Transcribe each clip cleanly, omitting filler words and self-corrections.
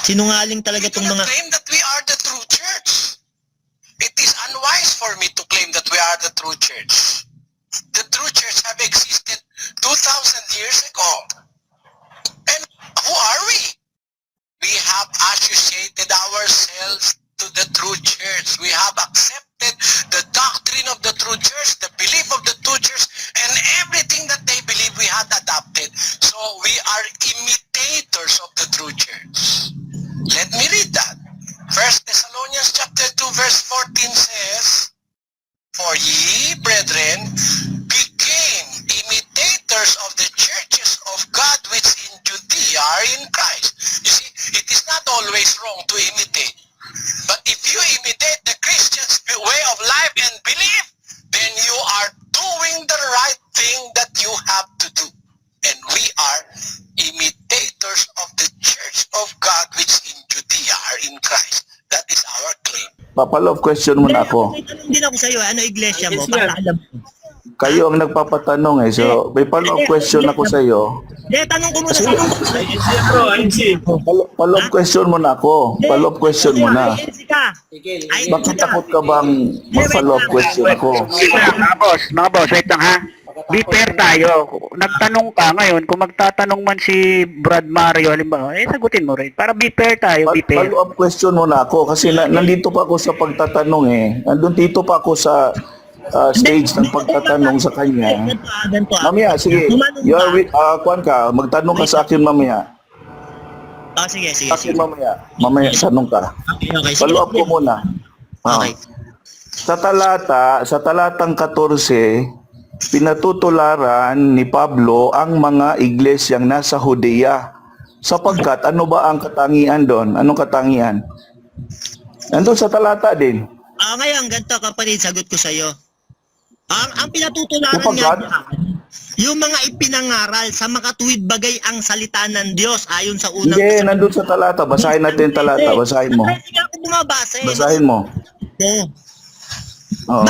Sinungaling talaga itong mga... claim that we are the true church. It is unwise for me to claim that we are the true church. The true church have existed 2,000 years ago. And who are we? We have associated ourselves to the true church. We have accepted the doctrine of the true church, the belief of the true church, and everything that they believe we had adopted. So we are imitators of the true church. Let me read that. 1 Thessalonians chapter 2 verse 14 says, "For ye, brethren, became imitators of the churches of God which in Judea are in Christ." You see, it is not always wrong to imitate. But if you imitate the Christian's way of life and belief, then you are doing the right thing that you have to do. And we are imitators of the church of God which in Judea are in Christ. That is our claim. Papalove question mo na ako. May tanong din ako sa'yo, ano iglesia mo? Para alam mo. Kayo ang nagpapatanong eh. So, may follow-up question ako sa iyo. Hindi, tanong ko muna. Follow-up question mo na ako. Follow-up question mo na. Bakit takot ka bang mag-follow-up question ako? Mga boss, wait lang ha. Be fair tayo. Nagtanong ka ngayon, kung magtatanong man si Brad Mario, halimbawa, sagutin mo rin. Para be fair tayo, be fair. Follow-up question mo na ako kasi nandito pa ako sa pagtatanong eh. Nandun dito pa ako sa stage ng pagtatanong sa kanya. Mamaya, sige. You're with, kuwan ka, magtanong ka sa akin mamaya. Sige. Akin mamaya. Mamaya, tanong ka. Okay. Follow-up ko muna. Okay. Sa talatang 14, pinatutularan ni Pablo ang mga iglesyang nasa Judea. Sapagkat, ano ba ang katangian doon? Anong katangian? Nandun sa talata din. Ngayon, ganito kapatid, sagot ko sa'yo. Ang pinatutularan Sapagkat, niya, yung mga ipinangaral sa makatuwid bagay ang salita ng Diyos ayon sa unang... hindi, nandun sa talata. Basahin natin yung talata. Basahin mo. Hindi ako bumabasa eh. Basahin mo. Oh,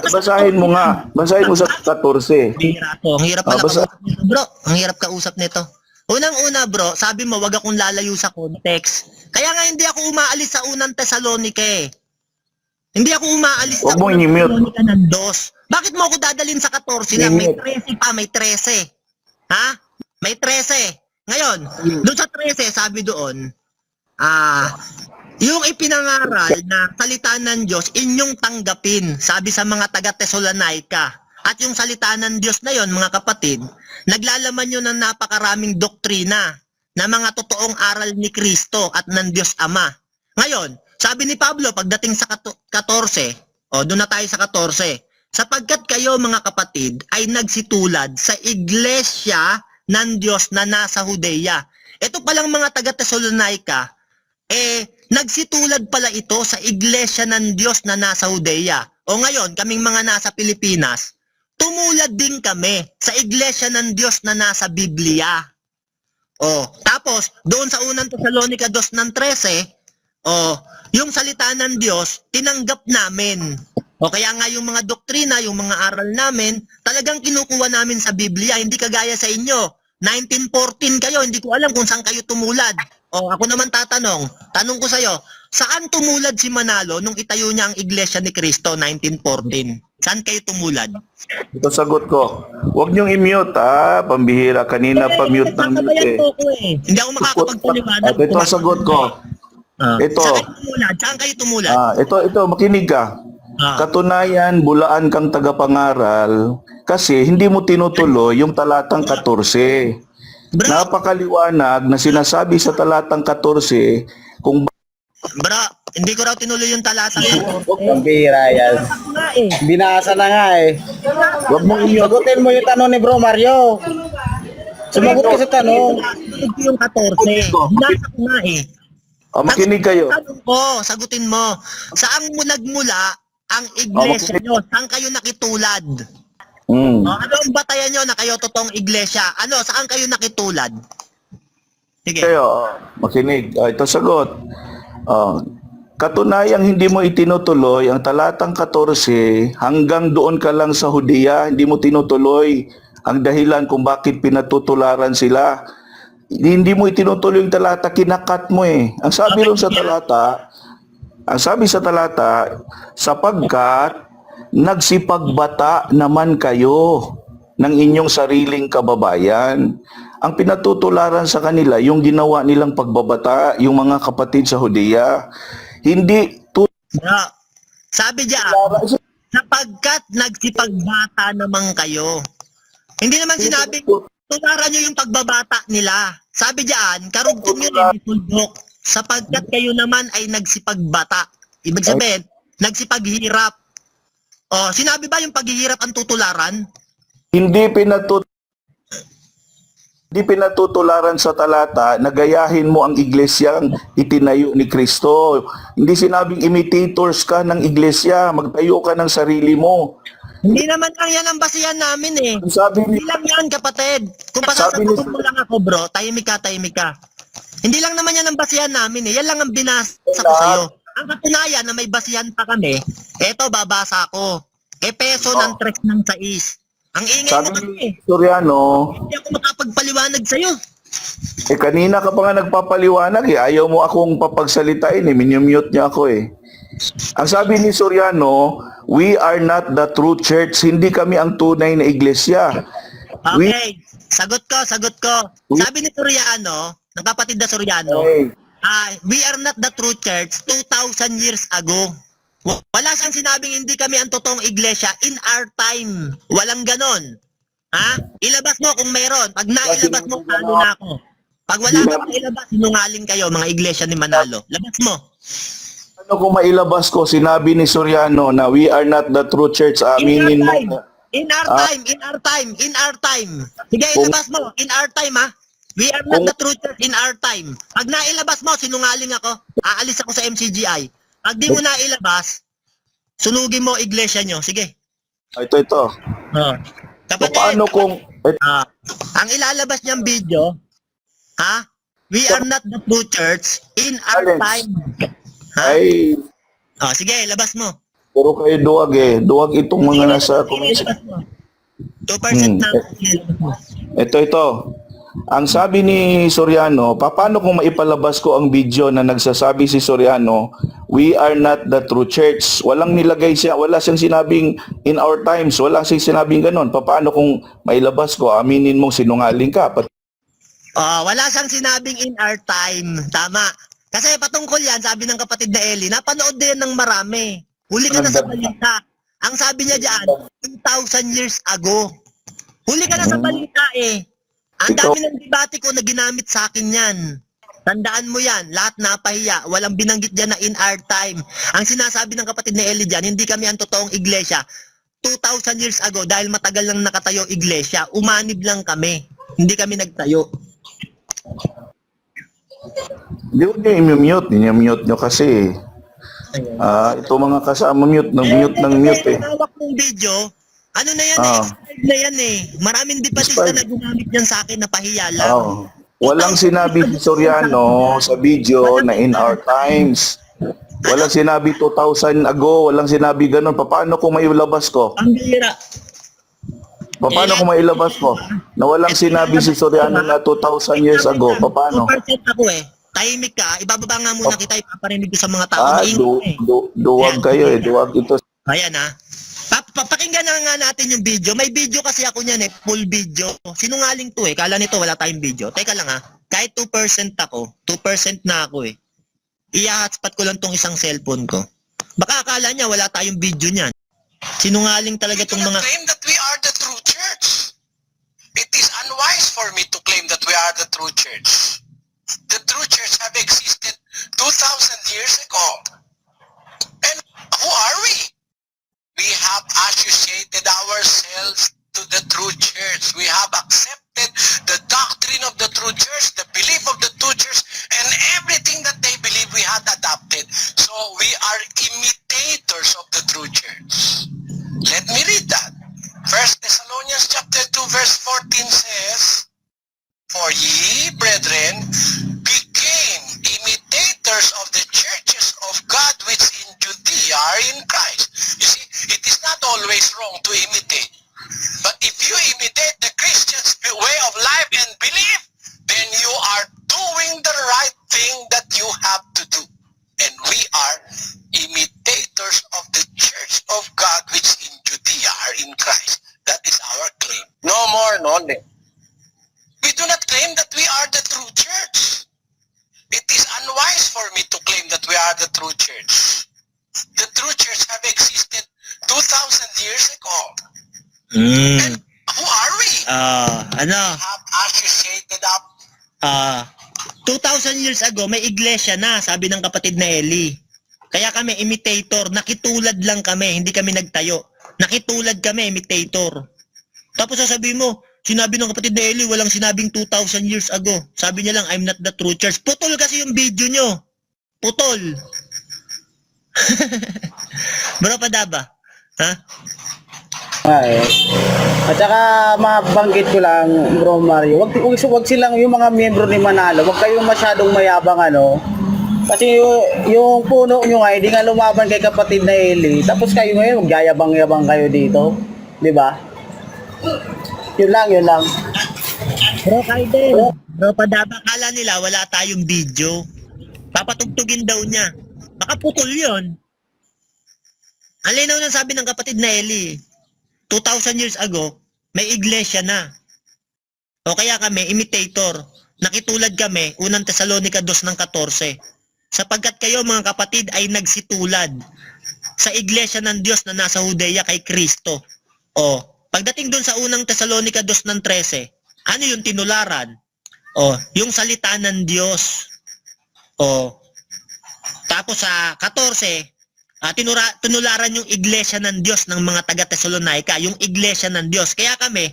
basahin mo nga. Basahin mo sa 14. Ang hirap pala basa- kausap nito, bro. Ang hirap kausap nito. Unang-una, bro, sabi mo, wag akong lalayo sa context. Kaya nga hindi ako umaalis sa unang Thessalonica eh. Hindi ako umaalis sa Huwag mo unang i-mute. Thessalonica ng 2. Bakit mo ako dadalhin sa 14 lang? May 13 pa, may 13. Ha? May 13. Ngayon, doon sa 13, sabi doon, yung ipinangaral na salita ng Diyos, inyong tanggapin, sabi sa mga taga-Thessalonica. At yung salita ng Diyos na yon, mga kapatid, naglalaman yun ng napakaraming doktrina na mga totoong aral ni Kristo at ng Diyos Ama. Ngayon, sabi ni Pablo, pagdating sa 14, doon na tayo sa 14, sapagkat kayo mga kapatid ay nagsitulad sa iglesia ng Diyos na nasa Judea. Ito palang mga taga-Thessalonica, nagsitulad pala ito sa iglesia ng Diyos na nasa Judea. O ngayon, kaming mga nasa Pilipinas, tumulad din kami sa iglesia ng Diyos na nasa Biblia. Tapos, doon sa unang Thessalonica 2 ng 13, yung salita ng Diyos, tinanggap namin. Kaya nga yung mga doktrina, yung mga aral namin, talagang kinukuha namin sa Biblia, hindi kagaya sa inyo. 1914 kayo, hindi ko alam kung saan kayo tumulad. Ako naman tanong ko sa'yo, saan tumulad si Manalo nung itayo niya ang Iglesia ni Cristo 1914? Saan kayo tumulad? Ito sagot ko. Huwag niyong i-mute pambihira. Kanina pa-mute ng mute eh. Hindi ako makakapagpaliwanag. Ito ang sagot ko. Ito. Saan kayo tumulad? Ito, makinig ka. Katunayan, bulaan kang tagapangaral kasi hindi mo tinutuloy yung talatang 14. Napakaliwanag na sinasabi sa talatang 14 kung hindi ko raw tinuloy yung talata yan. Ang bihira yan. Binasa na nga eh. Huwag mong i-mute. Sagutin mo yung tanong ni Bro Mario. Sumagot ka sa tanong. Tinuloy yung 14. Binasa ko nga eh. Makinig kayo. Sagutin mo. Saan mo nagmula ang iglesia nyo? Saan kayo nakitulad? Ano ang batayan nyo na kayo totoong iglesia? Saan kayo nakitulad? Sige. Kayo, makinig. Ito sagot. Katunayang hindi mo itinutuloy ang talatang 14 hanggang doon ka lang sa Judea, hindi mo tinutuloy ang dahilan kung bakit pinatutularan sila. hindi mo itinutuloy yung talata, kinakat mo eh. Ang sabi ron sa talata, sapagkat nagsipagbata naman kayo ng inyong sariling kababayan. Ang pinatutularan sa kanila, yung ginawa nilang pagbabata, yung mga kapatid sa Judea. Hindi Bro, sabi diyan, sapagkat nagsipagbata naman kayo. Hindi naman sinabing tularan nyo yung pagbabata nila. Sabi diyan, karugtong yun yung tuldok. Sapagkat kayo naman ay nagsipagbata. Ibig sabihin, nagsipaghirap. O, sinabi ba yung paghihirap ang tutularan? Hindi pinatutularan sa talata na gayahin mo ang iglesyang itinayo ni Kristo. Hindi sinabing imitators ka ng iglesia, magtayo ka ng sarili mo. Hindi naman lang yan ang basihan namin eh. Ang sabi ni Hindi lang yan, kapatid. Kung Sabi ni- pasasagutin mo lang ako, bro, tahimik ka. Hindi lang naman yan ang basihan namin eh. Yan lang ang binasa ko sa'yo. Ang katunayan na may basihan pa kami, eto, babasa ko. Peso ng 3 ng 6. Ang ingay sabi mo kasi ni Soriano, hindi ako makapagpaliwanag sa'yo. kanina ka pa nga nagpapaliwanag eh. Ayaw mo akong papagsalitain eh. Minumute niya ako eh. Ang sabi ni Soriano, we are not the true church. Hindi kami ang tunay na iglesia. Okay, sagot ko. Sabi ni Soriano, ng kapatid na Soriano, we are not the true church 2,000 years ago. Wala siyang sinabing hindi kami ang totoong iglesia in our time. Walang ganon. Ha? Ilabas mo kung mayroon. Pag nailabas mo, talo na ako. Pag wala kang mailabas, sinungaling kayo, mga iglesia ni Manalo. Labas mo. Ano kung mailabas ko, sinabi ni Soriano na we are not the true church. Aminin mo. In our time. Sige, ilabas mo. In our time, ha? We are not the true church in our time. Pag nailabas mo, sinungaling ako. Aalis ako sa MCGI. Pag di mo nailabas, sunugin mo iglesia nyo. Sige. Ito. Kapatid, Paano kung... ang ilalabas niyang video, ha? We are not the true church in our Alex. time. Ha? Ay, Sige, labas mo. puro kayo duwag eh. Duwag itong mga nasa comment. Ilabas mo. 2% na. Ilabas mo. Ito. Ang sabi ni Soriano, paano kung maipalabas ko ang video na nagsasabi si Soriano, we are not the true church. Walang nilagay siya, wala siyang sinabing in our times, wala siyang sinabing ganon. Paano kung mailabas ko, aminin mong sinungaling ka? Wala siyang sinabing in our time. Tama. Kasi patungkol yan, sabi ng kapatid na Eli, napanood din ng marami. Huli ka na sa balita. Ang sabi niya dyan, 2,000 years ago. Huli ka na sa balita eh. Ang dami ng debate ko na ginamit sa akin yan. Tandaan mo yan, lahat napahiya. Walang binanggit dyan na in our time. Ang sinasabi ng kapatid na Eli dyan, hindi kami ang totoong iglesia. 2,000 years ago, dahil matagal lang nakatayo iglesia, umanib lang kami. Hindi kami nagtayo. Hindi ko nyo i-mute nyo kasi. Ito mga kasama, mute eh. Hawak ng video, ano na yan expired na yan eh. Maraming debatista na gumamit yan sa akin na pahiya lang. Walang sinabi si Soriano sa video na in our times. Walang sinabi 2,000 ago, walang sinabi ganun. Paano kung mailabas ko? Ang bihira. Paano kung mailabas ko? Na walang sinabi si Soriano na 2,000 years ago. Paano? 2% ako eh. Tahimik ka, ibababa nga muna kita, ipaparinig ko sa mga tao. Duwag kayo eh. Duwag ito. Ayan ha. Pakinggan na nga natin yung video. May video kasi ako niyan eh, full video. Sinungaling to eh, kala nito wala tayong video. Teka lang ha, kahit 2% ako, 2% na ako eh. I-hotspot ko lang tong isang cellphone ko. Baka akala niya wala tayong video niyan. Sinungaling talaga tong mga... Claim that we are the true church. It is unwise for me to claim that we are the true church. The true church have existed 2,000 years ago. And who are we? We have associated ourselves to the true church. We have accepted the doctrine of the true church, the belief of the true church, and everything that they believe we had adopted. So we are imitators of the true church. Let me read that. 1 Thessalonians chapter 2 verse 14 says, for ye, brethren, became have to do. And we are imitators of the church of God which in Judea are in Christ. That is our claim. No more, no less. We do not claim that we are the true church. It is unwise for me to claim that we are the true church. The true church have existed 2,000 years ago. And who are we? Have associated up. 2,000 years ago, may iglesia na, sabi ng kapatid na Eli. Kaya kami, imitator, nakitulad lang kami, hindi kami nagtayo. Nakitulad kami, imitator. Tapos sasabihin mo, sinabi ng kapatid na Eli, walang sinabing 2,000 years ago. Sabi niya lang, I'm not the true church. Putol kasi yung video nyo. Putol. Bro, Padaba? Ha? Ay. At saka mabanggit ko lang, Bro Mario, wag silang yung mga miyembro ni Manalo, wag kayong masyadong mayabang ano. Kasi yung puno nyo nga, hindi nga lumaban kay kapatid na Eli. Tapos kayo ngayon, magyayabang-yabang kayo dito. Di ba? Yun lang. Bro, Kaiden. Bro, Padaba, kala nila wala tayong video. Papatugtugin daw niya. Baka putol yun. Ang linaw ng sabi ng kapatid na Eli, 2,000 years ago, may iglesia na. O kaya kami, imitator. Nakitulad kami, unang Tesalonica 2 ng 14. Sapagkat kayo mga kapatid ay nagsitulad sa iglesia ng Diyos na nasa Judea kay Kristo. O, pagdating doon sa unang Tesalonica 2 ng 13, ano yung tinularan? O, yung salita ng Diyos. O, tapos sa 14, tinularan yung iglesia ng Diyos ng mga taga-Tesalonica, yung iglesia ng Diyos. Kaya kami,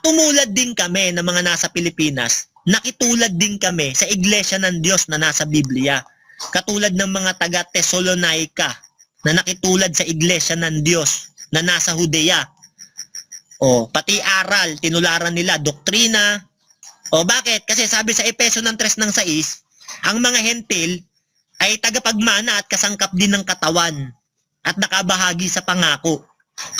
tumulad din kami ng mga nasa Pilipinas, nakitulad din kami sa iglesia ng Diyos na nasa Biblia. Katulad ng mga taga-Tesalonica na nakitulad sa iglesia ng Diyos na nasa Judea. O, pati aral, tinularan nila, doktrina. O, bakit? Kasi sabi sa Efeso ng 3 ng 6, ang mga hentil ay tagapagmana at kasangkap din ng katawan at nakabahagi sa pangako.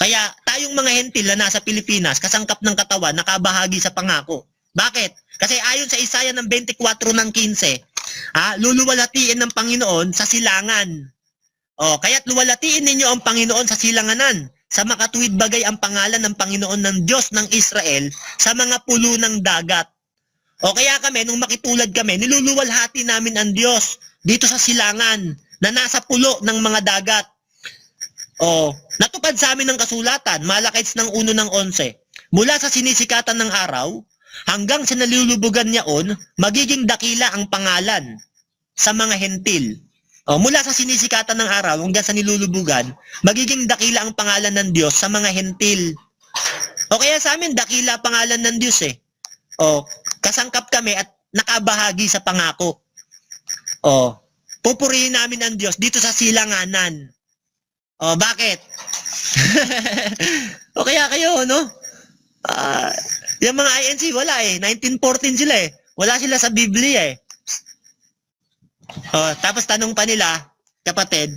Kaya tayong mga hentil na nasa Pilipinas, kasangkap ng katawan, nakabahagi sa pangako. Bakit? Kasi ayon sa Isaiah ng 24 ng 15, luluwalhatiin ng Panginoon sa silangan. Kaya't luwalhatiin ninyo ang Panginoon sa silanganan. Sa makatuwid bagay ang pangalan ng Panginoon ng Diyos ng Israel sa mga pulo ng dagat. Kaya kami, nung makitulad kami, niluluwalhati namin ang Diyos dito sa silangan na nasa pulo ng mga dagat. Natupad sa amin ng kasulatan, Malakites ng 1 ng 11. Mula sa sinisikatan ng araw hanggang sa nalulubugan niyaon, magiging dakila ang pangalan sa mga hentil. Mula sa sinisikatan ng araw hanggang sa nilulubugan, magiging dakila ang pangalan ng Diyos sa mga hentil. Kaya sa amin, dakila pangalan ng Diyos eh. Kasangkap kami at nakabahagi sa pangako. Pupurihin namin ang Diyos dito sa silanganan. Bakit? Kaya kayo, no? Yung mga INC, wala eh. 1914 sila eh. Wala sila sa Biblia eh. Tapos tanong pa nila, kapatid,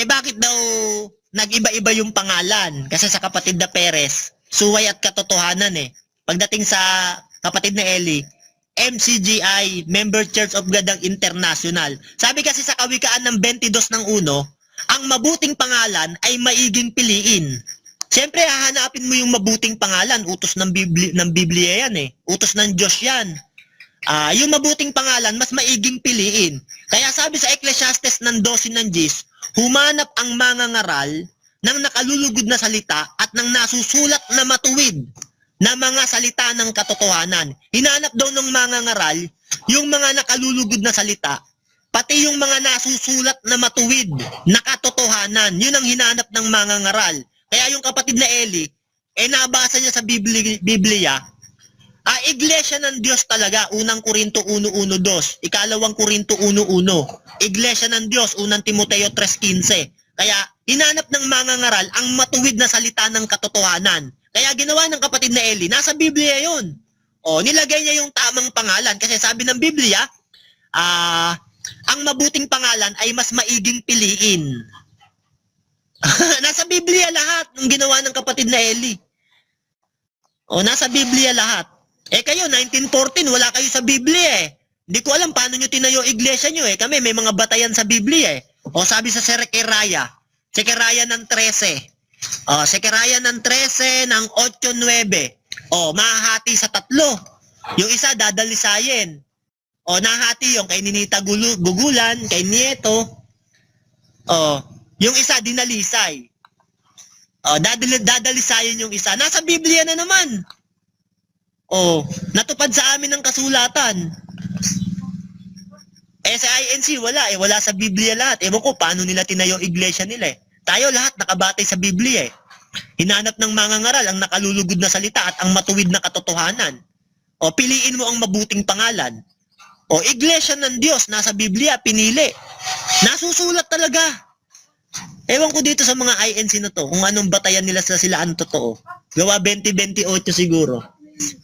bakit daw nag-iba-iba yung pangalan? Kasi sa kapatid na Perez, suway at katotohanan eh. Pagdating sa kapatid na Eli, MCGI, Member Church of God ang International. Sabi kasi sa Kawikaan ng 22 ng 1, ang mabuting pangalan ay maiging piliin. Siyempre, hahanapin mo yung mabuting pangalan. Utos ng Biblia yan eh. Utos ng Diyos yan. Yung mabuting pangalan, mas maiging piliin. Kaya sabi sa Ecclesiastes ng 12 ng Gis, humanap ang mangangaral ng nakalulugod na salita at ng nasusulat na matuwid na mga salita ng katotohanan. Hinanap daw ng mangangaral yung mga nakalulugod na salita, pati yung mga nasusulat na matuwid na katotohanan. Yun ang hinanap ng mangangaral. Kaya yung kapatid na Eli, nabasa niya sa Biblia, iglesia ng Diyos talaga, unang Korinto 1:1-2, ikalawang Korinto 1:1, iglesia ng Diyos, unang Timoteo 3:15. Kaya hinanap ng mangangaral ang matuwid na salita ng katotohanan. Kaya ginawa ng kapatid na Eli, nasa Biblia yun. Nilagay niya yung tamang pangalan kasi sabi ng Biblia, ang mabuting pangalan ay mas maiging piliin. Nasa Biblia lahat ng ginawa ng kapatid na Eli. Nasa Biblia lahat. Kayo, 1914, wala kayo sa Biblia eh. Hindi ko alam paano nyo tinayo iglesia nyo eh. Kami may mga batayan sa Biblia eh. O sabi sa Sekeraya ng 13. O, Sekeraya ng 13 ng 8-9. O, mahahati sa tatlo. Yung isa dadalisayin. O, nahati yung kay Ninita Gugulan, kay Nieto. O, yung isa dinalisay. O, dadalisayin yung isa. Nasa Biblia na naman. O, natupad sa amin ng kasulatan. Eh sa INC wala eh, wala sa Biblia lahat. Ewan ko paano nila tinayo iglesia nila eh. Tayo lahat nakabatay sa Biblia eh. Hinanap ng mga ngaral ang nakalulugod na salita at ang matuwid na katotohanan. O piliin mo ang mabuting pangalan. O iglesia ng Diyos nasa Biblia, pinili. Nasusulat talaga. Ewan ko dito sa mga INC na to, kung anong batayan nila sa sila ang totoo. Gawa 2028 siguro.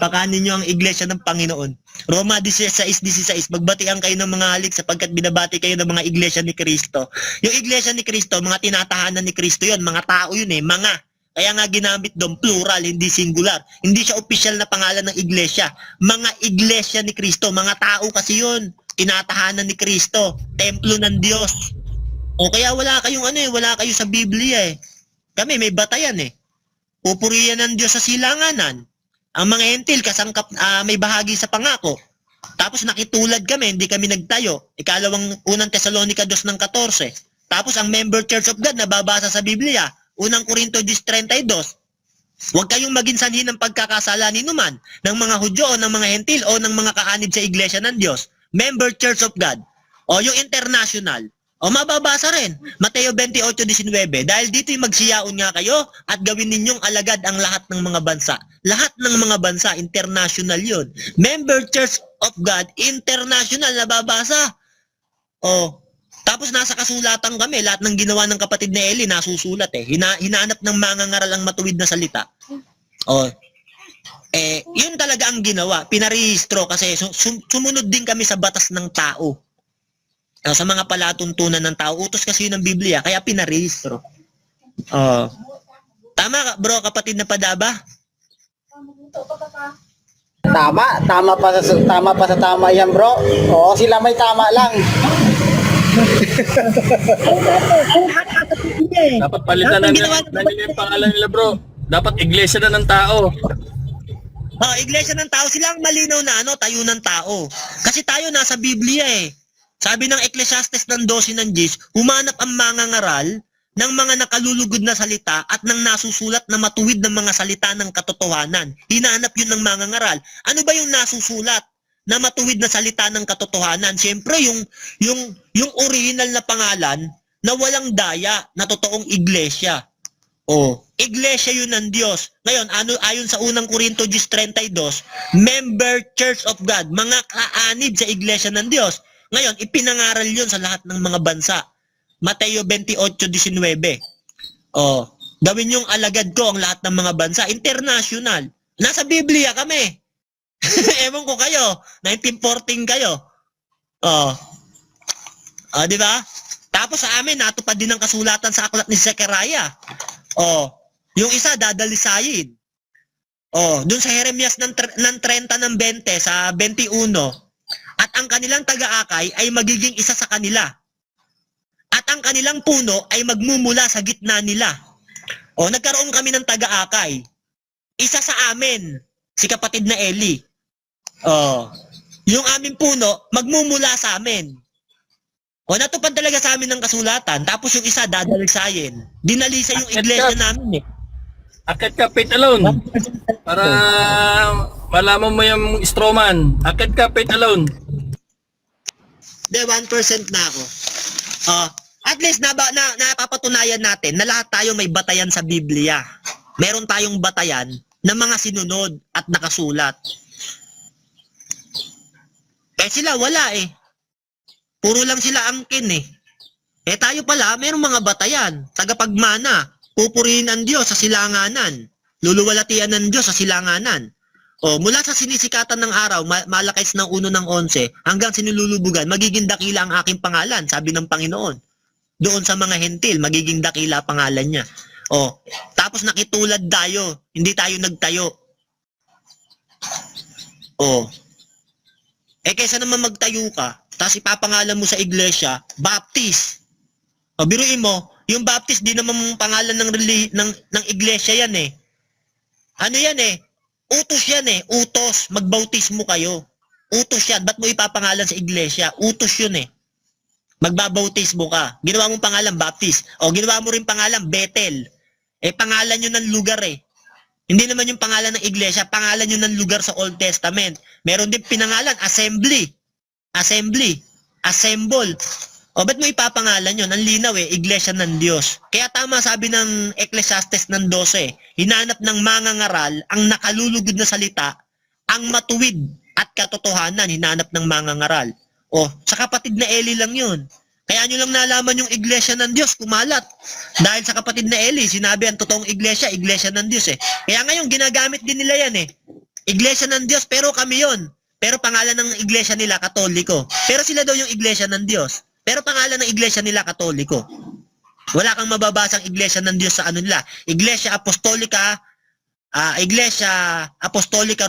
Pakanin nyo ang iglesia ng Panginoon. Roma 16:16, magbatian kayo ng mga halik sapagkat binabati kayo ng mga iglesia ni Kristo. Yung iglesia ni Kristo, mga tinatahanan ni Kristo yon, mga tao yun eh, mga. Kaya nga ginamit doon, plural, hindi singular. Hindi siya opisyal na pangalan ng iglesia. Mga iglesia ni Kristo, mga tao kasi yun. Tinatahanan ni Kristo, templo ng Diyos. O kaya wala kayong wala kayo sa Biblia eh. Kami may batayan eh. Pupurihan ng Diyos sa silanganan. Ang mga hentil kasangkap may bahagi sa pangako. Tapos nakitulad kami, hindi kami nagtayo. Ikalawang unang Tesalonica 2:14. Tapos ang member Church of God nababasa sa Biblia, unang Korinto 10:32. Huwag kayong maging sanhi ng pagkakasala ni numan ng mga Hudyo o ng mga hentil o ng mga kaanib sa iglesia ng Diyos. Member Church of God. O yung international. O mababasa rin, Mateo 28:19, dahil dito'y magsiyaon nga kayo at gawin ninyong alagad ang lahat ng mga bansa. Lahat ng mga bansa, international yun. Member Church of God, international, nababasa. O, tapos nasa kasulatan kami, lahat ng ginawa ng kapatid na Eli, nasusulat eh. Hinahanap ng mga ngaral ang matuwid na salita. O, yun talaga ang ginawa, pinarehistro kasi sumunod din kami sa batas ng tao. Sa mga palatuntunan ng tao, utos kasi yun ng Biblia, kaya pinarehistro. Tama ka, bro, kapatid na Padaba? Tama pa sa tama yan, bro. Oo, sila may tama lang. Dapat palitan na nila yung pangalan nila, bro. Dapat iglesia na ng tao. Iglesia ng tao, sila ang malinaw na tayo ng tao. Kasi tayo nasa Biblia eh. Sabi ng Ecclesiastes ng 12 ng 10, humanap ang mga ngaral ng mga nakalulugod na salita at ng nasusulat na matuwid ng mga salita ng katotohanan. Hinahanap yun ng mga ngaral. Ano ba yung nasusulat na matuwid na salita ng katotohanan? Siyempre, yung original na pangalan na walang daya na totoong iglesia. Iglesia yun ng Diyos. Ngayon, ayon sa unang Korinto 10:32, member Church of God, mga kaanib sa iglesia ng Diyos. Ngayon, ipinangaral yun sa lahat ng mga bansa. Mateo 28:19. Gawin yung alagad ko ang lahat ng mga bansa. International. Nasa Biblia kami. Ewan ko kayo. 1914 kayo. Di ba? Tapos sa amin, natupad din ang kasulatan sa aklat ni Sekeraya. Yung isa, dadalisayin. Dun sa Jeremias ng 30 ng 20, sa 21, at ang kanilang taga-akay ay magiging isa sa kanila. At ang kanilang puno ay magmumula sa gitna nila. Nagkaroon kami ng taga-akay. Isa sa amin, si kapatid na Eli. Yung aming puno, magmumula sa amin. Natupad talaga sa amin ng kasulatan. Tapos yung isa, dadalisayin. Dinalisa yung iglesia namin eh. Akit ka, faith alone. Para malaman mo yung strawman. Akit ka, faith alone. 1% na ako. At least napapatunayan natin na lahat tayo may batayan sa Biblia. Meron tayong batayan ng mga sinunod at nakasulat. Sila wala eh. Puro lang sila angkin eh. Tayo pala, merong mga batayan. Tagapagmana, pupurihin ang Diyos sa silanganan. Luluwalatian ng Diyos sa silanganan. Mula sa sinisikatan ng araw, malakis ng 1 ng 11, hanggang sinululubugan, magiging dakila ang aking pangalan, sabi ng Panginoon. Doon sa mga hentil, magiging dakila pangalan niya. Tapos nakitulad tayo, hindi tayo nagtayo. Eh kaysa naman magtayo ka, tapos ipapangalan mo sa iglesia, Baptist. O biruin mo, yung Baptist di naman pangalan ng iglesia yan eh. Ano yan eh? Utos yan eh. Utos. Magbautismo kayo. Utos yan. Ba't mo ipapangalan sa iglesia? Utos yun eh. Magbabautismo ka. Ginawa mong pangalan Baptist. O ginawa mo rin pangalan Bethel. Eh pangalan yun ng lugar eh. Hindi naman yung pangalan ng iglesia. Pangalan yun ng lugar sa Old Testament. Meron din pinangalan Assembly. Assembly. Assemble. O ba't mo ipapangalan yun? Ang linaw eh, iglesia ng Diyos. Kaya tama sabi ng Ecclesiastes ng 12, hinanap ng mangangaral ang nakalulugod na salita, ang matuwid at katotohanan, hinanap ng mangangaral. O, sa kapatid na Eli lang yun. Kaya nyo lang nalaman yung iglesia ng Diyos, kumalat. Dahil sa kapatid na Eli, sinabi ang totoong iglesia ng Diyos eh. Kaya ngayon, ginagamit din nila yan eh. Iglesia ng Diyos, pero kami yon. Pero pangalan ng iglesia nila, Katoliko. Pero sila daw yung iglesia ng Diyos. Pero pangalan ng iglesia nila, Katoliko. Wala kang mababasang iglesia ng Diyos sa ano nila. Iglesia Apostolika, Iglesia Apostolika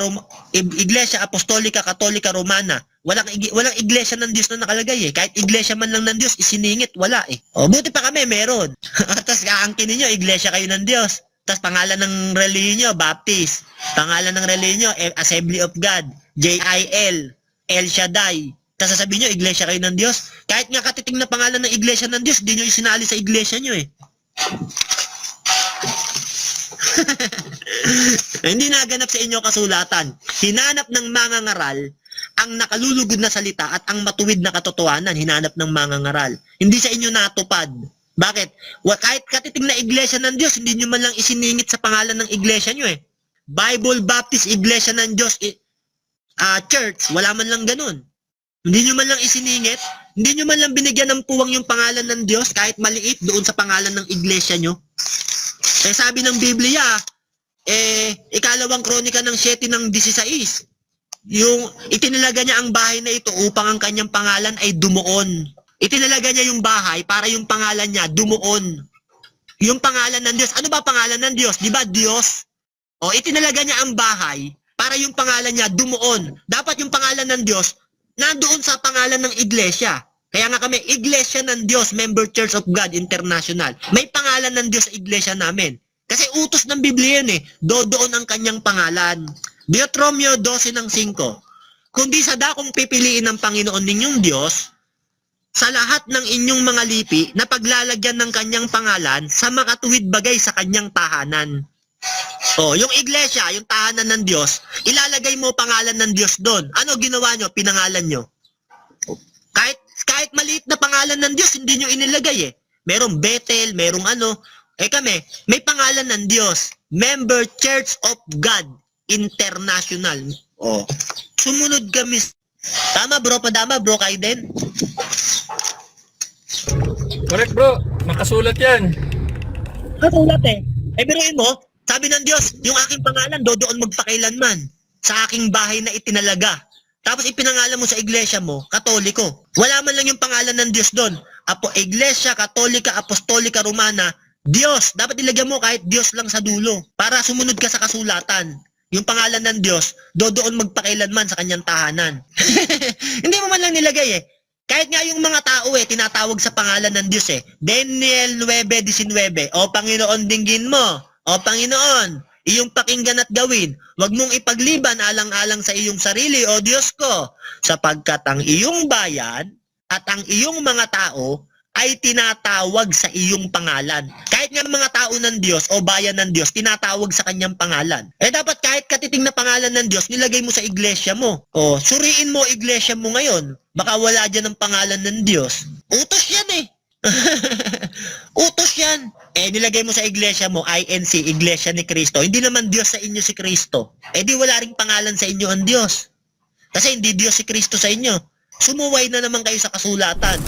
Katolika Romana. Walang iglesia ng Diyos na nakalagay eh. Kahit iglesia man lang ng Diyos, isiningit, wala eh. O, buti pa kami, meron. Tapos kaangkin ninyo, iglesia kayo ng Diyos. Tapos pangalan ng relihiyon nyo, Baptist. Pangalan ng relihiyon nyo, Assembly of God, JIL, El Shaddai. Tapos sasabihin nyo, iglesia kayo ng Diyos. Kahit nga katiting na pangalan ng iglesia ng Diyos, hindi nyo isinali sa iglesia nyo eh. Hindi naganap sa inyo kasulatan. Hinanap ng mangangaral ang nakalulugod na salita at ang matuwid na katotohanan. Hinanap ng mangangaral. Hindi sa inyo natupad. Bakit? Kahit katiting na iglesia ng Diyos, hindi nyo man lang isiningit sa pangalan ng iglesia nyo eh. Bible Baptist Iglesia ng Diyos Church, wala man lang ganun. Hindi nyo man lang isiningit, hindi nyo man lang binigyan ng puwang yung pangalan ng Diyos kahit maliit doon sa pangalan ng iglesia nyo. Eh sabi ng Biblia, ikalawang kronika ng 7 ng 16, yung itinalaga niya ang bahay na ito upang ang kanyang pangalan ay dumuon. Itinalaga niya yung bahay para yung pangalan niya dumuon. Yung pangalan ng Diyos, ano ba pangalan ng Diyos? Di ba Diyos? O itinalaga niya ang bahay para yung pangalan niya dumuon. Dapat yung pangalan ng Diyos nandoon sa pangalan ng iglesia. Kaya nga kami, Iglesia ng Diyos, Member Church of God International. May pangalan ng Diyos sa iglesia namin. Kasi utos ng Biblia yun eh. Doon ang kanyang pangalan. Deuteronomio 12:5. Kundi sa dakong pipiliin ng Panginoon ninyong Diyos, sa lahat ng inyong mga lipi na paglalagyan ng kanyang pangalan sa makatuwid bagay sa kanyang tahanan. O, yung iglesia, yung tahanan ng Diyos, ilalagay mo pangalan ng Diyos doon. Ano ginawa nyo? Pinangalan nyo. Kahit maliit na pangalan ng Diyos, hindi nyo inilagay eh. Merong Bethel, merong ano. Eh kami, may pangalan ng Diyos. Member Church of God International. O, sumunod kami. Tama bro, padama bro, kayo din. Correct bro, makasulat yan. Kasulat eh. Eh biruin mo, sabi ng Diyos, yung aking pangalan, doon magpakailanman sa aking bahay na itinalaga. Tapos ipinangalan mo sa iglesia mo, Katoliko. Wala man lang yung pangalan ng Diyos doon. Iglesia Katolika Apostolika Romana, Diyos. Dapat ilagyan mo kahit Diyos lang sa dulo para sumunod ka sa kasulatan. Yung pangalan ng Diyos, doon magpakailanman sa kanyang tahanan. Hindi mo man lang nilagay eh. Kahit nga yung mga tao tinatawag sa pangalan ng Diyos eh. Daniel 9:19, O Panginoon, dinggin mo. O Panginoon, iyong pakinggan at gawin. Huwag mong ipagliban alang-alang sa iyong sarili, O Diyos ko. Sapagkat ang iyong bayan at ang iyong mga tao ay tinatawag sa iyong pangalan. Kahit nga mga tao ng Diyos o bayan ng Diyos, tinatawag sa kanyang pangalan. Eh dapat kahit katiting na pangalan ng Diyos, nilagay mo sa iglesia mo. O, suriin mo iglesia mo ngayon. Baka wala dyan ang pangalan ng Diyos. Utos yan eh. Utos yan. Eh, nilagay mo sa iglesia mo, INC, Iglesia ni Cristo. Hindi naman Diyos sa inyo si Cristo. Eh, di wala ring pangalan sa inyo ang Diyos. Kasi hindi Diyos si Cristo sa inyo. Sumuway na naman kayo sa kasulatan.